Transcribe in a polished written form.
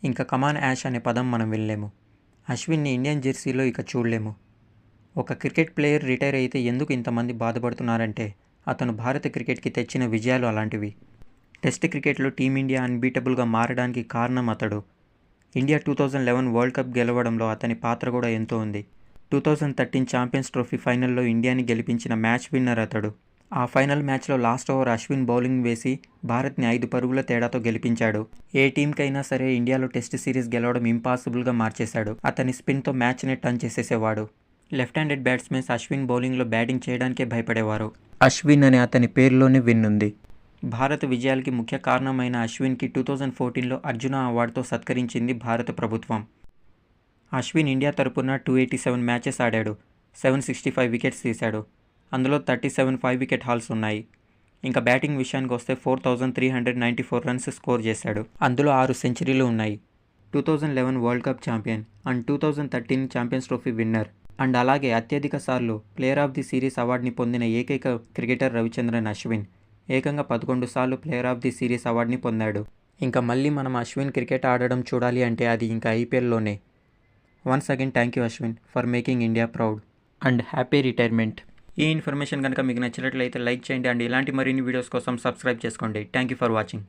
ఇంకా కమాన్ యాష్ అనే పదం మనం వినలేము. అశ్విన్ని ఇండియన్ జెర్సీలో ఇక చూడలేము. ఒక క్రికెట్ ప్లేయర్ రిటైర్ అయితే ఎందుకు ఇంతమంది బాధపడుతున్నారంటే అతను భారత క్రికెట్కి తెచ్చిన విజయాలు అలాంటివి. టెస్ట్ క్రికెట్లో టీమిండియా అన్బీటబుల్గా మారడానికి కారణం అతడు. ఇండియా 2011 వరల్డ్ కప్ గెలవడంలో అతని పాత్ర కూడా ఎంతో ఉంది. 2013 ఛాంపియన్స్ ట్రోఫీ ఫైనల్లో ఇండియాని గెలిపించిన మ్యాచ్ విన్నర్ అతడు. ఆ ఫైనల్ మ్యాచ్లో లాస్ట్ ఓవర్ అశ్విన్ బౌలింగ్ వేసి భారత్ని 5 పరుగుల తేడాతో గెలిపించాడు. ఏ టీంకైనా సరే ఇండియాలో టెస్ట్ సిరీస్ గెలవడం ఇంపాసిబుల్గా మార్చేశాడు. అతని స్పిన్తో మ్యాచ్ని టర్న్ చేసేసేవాడు. లెఫ్ట్ హ్యాండెడ్ బ్యాట్స్మెన్స్ అశ్విన్ బౌలింగ్లో బ్యాటింగ్ చేయడానికే భయపడేవారు. అశ్విన్ అనే అతని పేరులోనే విన్ ఉంది. భారత విజయాలకి ముఖ్య కారణమైన అశ్విన్కి 2014లో అర్జున అవార్డుతో సత్కరించింది భారత ప్రభుత్వం. అశ్విన్ ఇండియా తరపున 287 మ్యాచెస్ ఆడాడు. 765 వికెట్స్ తీశాడు. అందులో 37 5 వికెట్ హాల్స్ ఉన్నాయి. ఇంకా బ్యాటింగ్ విషయానికి వస్తే 4394 రన్స్ స్కోర్ చేశాడు. అందులో 6 సెంచరీలు ఉన్నాయి. 2011 world cup champion and 2013 champions trophy winner and అలాగే అత్యధిక సార్లు ప్లేయర్ ఆఫ్ ది సిరీస్ అవార్డుని పొందిన ఏకైక క్రికెటర్ రవిచంద్రన్ అశ్విన్. ఏకంగా 11 సార్లు ప్లేయర్ ఆఫ్ ది సిరీస్ అవార్డుని పొందాడు. ఇంకా మళ్ళీ మనం అశ్విన్ క్రికెట్ ఆడడం చూడాలి అంటే అది ఇంకా ఐపీఎల్లోనే. Once again thank you Ashwin for making India proud and happy retirement. ఈ ఇన్ఫర్మేషన్ కనుక మీకు నచ్చినట్లయితే లైక్ చేయండి అండ్ ఇలాంటి మరిన్ని వీడియోస్ కోసం సబ్స్క్రైబ్ చేసుకోండి. Thank you for watching.